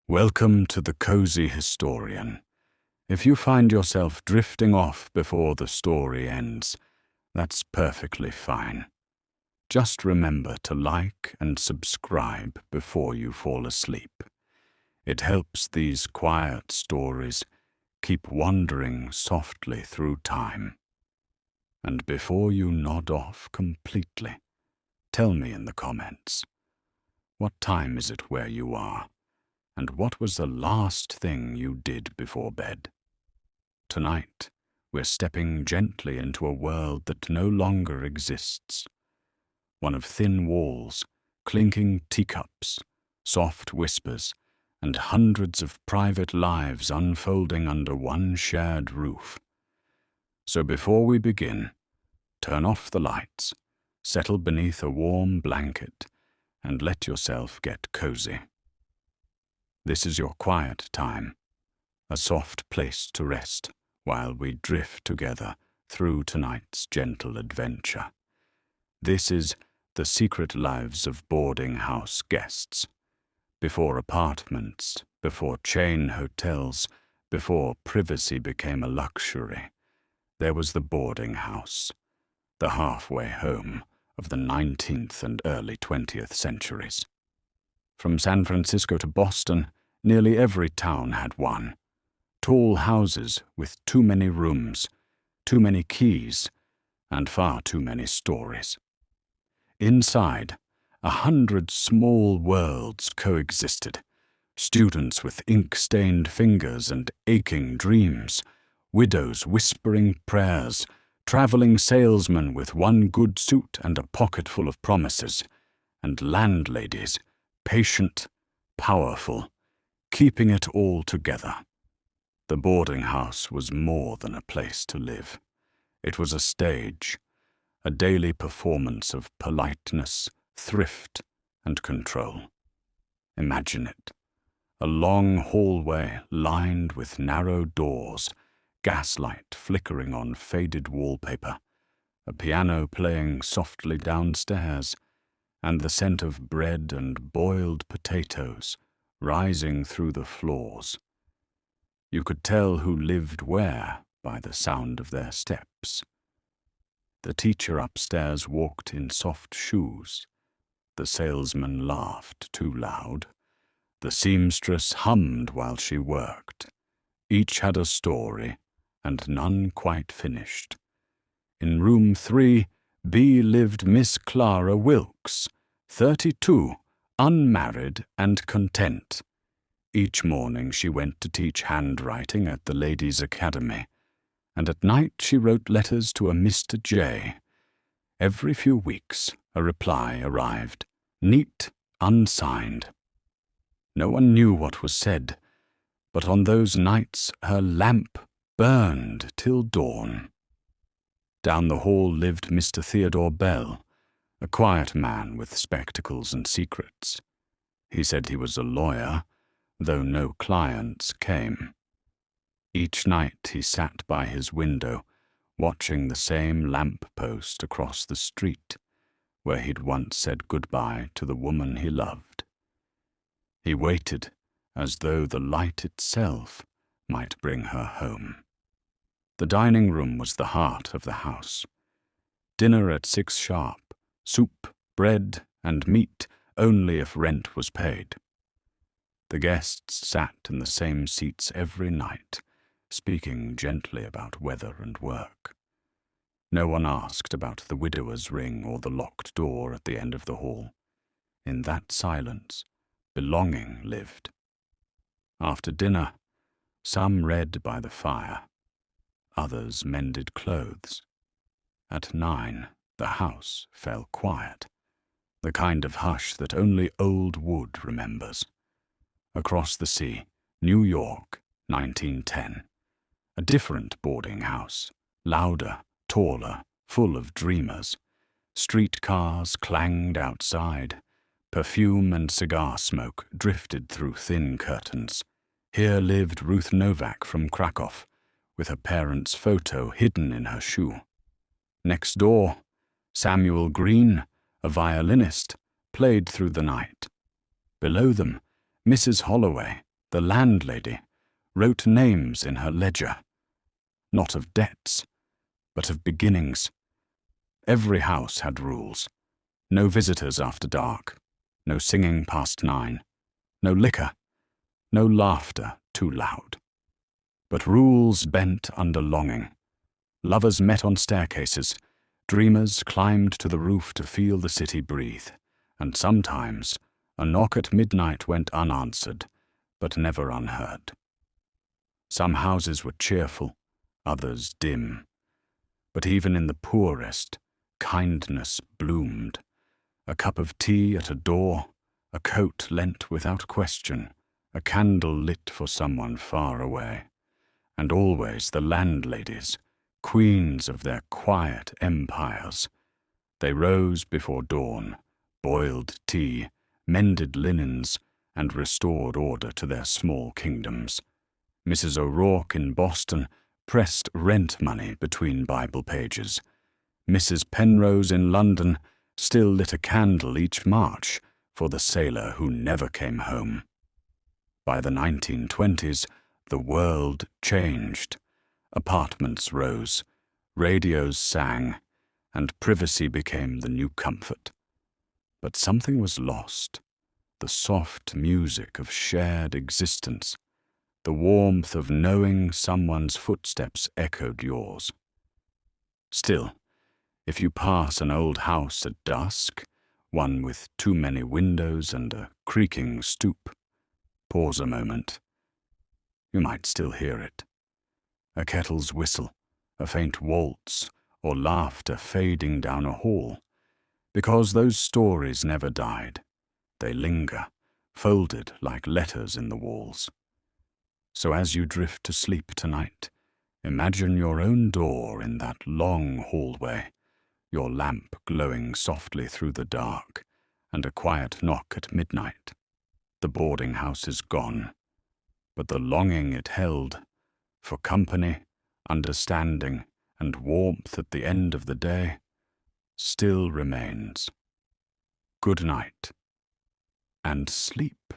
Welcome to the Cozy Historian. If you find yourself drifting off before the story ends, that's perfectly fine. Just remember to like and subscribe before you fall asleep. It helps these quiet stories keep wandering softly through time. And before you nod off completely, tell me in the comments, what time is it where you are? And what was the last thing you did before bed? Tonight, we're stepping gently into a world that no longer exists. One of thin walls, clinking teacups, soft whispers, and hundreds of private lives unfolding under one shared roof. So before we begin, turn off the lights, settle beneath a warm blanket, and let yourself get cozy. This is your quiet time, a soft place to rest while we drift together through tonight's gentle adventure. This is the secret lives of boarding house guests. Before apartments, before chain hotels, before privacy became a luxury, there was the boarding house, the halfway home of the 19th and early 20th centuries. From San Francisco to Boston, nearly every town had one. Tall houses with too many rooms, too many keys, and far too many stories. Inside, 100 small worlds coexisted. Students with ink-stained fingers and aching dreams, widows whispering prayers, traveling salesmen with one good suit and a pocket full of promises, and landladies, patient, powerful, keeping it all together. The boarding house was more than a place to live. It was a stage, a daily performance of politeness, thrift, and control. Imagine it, a long hallway lined with narrow doors, gaslight flickering on faded wallpaper, a piano playing softly downstairs, and the scent of bread and boiled potatoes rising through the floors. You could tell who lived where by the sound of their steps. The teacher upstairs walked in soft shoes. The salesman laughed too loud. The seamstress hummed while she worked. Each had a story, and none quite finished. In room 3B lived Miss Clara Wilkes, 32, unmarried and content. Each morning she went to teach handwriting at the Ladies' Academy, and at night she wrote letters to a Mr. J. Every few weeks a reply arrived, neat, unsigned. No one knew what was said, but on those nights her lamp burned till dawn. Down the hall lived Mr. Theodore Bell, a quiet man with spectacles and secrets. He said he was a lawyer, though no clients came. Each night he sat by his window, watching the same lamp-post across the street, where he'd once said goodbye to the woman he loved. He waited, as though the light itself might bring her home. The dining room was the heart of the house. Dinner at 6 sharp, soup, bread, and meat only if rent was paid. The guests sat in the same seats every night, speaking gently about weather and work. No one asked about the widower's ring or the locked door at the end of the hall. In that silence, belonging lived. After dinner, some read by the fire. Others mended clothes. At 9, the house fell quiet, the kind of hush that only old wood remembers. Across the sea, New York, 1910. A different boarding house, louder, taller, full of dreamers. Streetcars clanged outside. Perfume and cigar smoke drifted through thin curtains. Here lived Ruth Novak from Krakow, with her parents' photo hidden in her shoe. Next door, Samuel Green, a violinist, played through the night. Below them, Mrs. Holloway, The landlady wrote names in her ledger, not of debts, but of beginnings. Every house had rules. No visitors after dark, no singing past 9, no liquor, no laughter too loud. But rules bent under longing. Lovers met on staircases, dreamers climbed to the roof to feel the city breathe, and sometimes a knock at midnight went unanswered, but never unheard. Some houses were cheerful, others dim, but even in the poorest, kindness bloomed. A cup of tea at a door, a coat lent without question, a candle lit for someone far away. And always the landladies, queens of their quiet empires. They rose before dawn, boiled tea, mended linens, and restored order to their small kingdoms. Mrs. O'Rourke in Boston pressed rent money between Bible pages. Mrs. Penrose in London still lit a candle each March for the sailor who never came home. By the 1920s, the world changed. Apartments rose, radios sang, and privacy became the new comfort. But something was lost. The soft music of shared existence, the warmth of knowing someone's footsteps echoed yours. Still, if you pass an old house at dusk, one with too many windows and a creaking stoop, pause a moment. You might still hear it. A kettle's whistle, a faint waltz, or laughter fading down a hall. Because those stories never died. They linger, folded like letters in the walls. So as you drift to sleep tonight, imagine your own door in that long hallway, your lamp glowing softly through the dark, and a quiet knock at midnight. The boarding house is gone, but the longing it held for company, understanding, and warmth at the end of the day still remains. Good night, and sleep.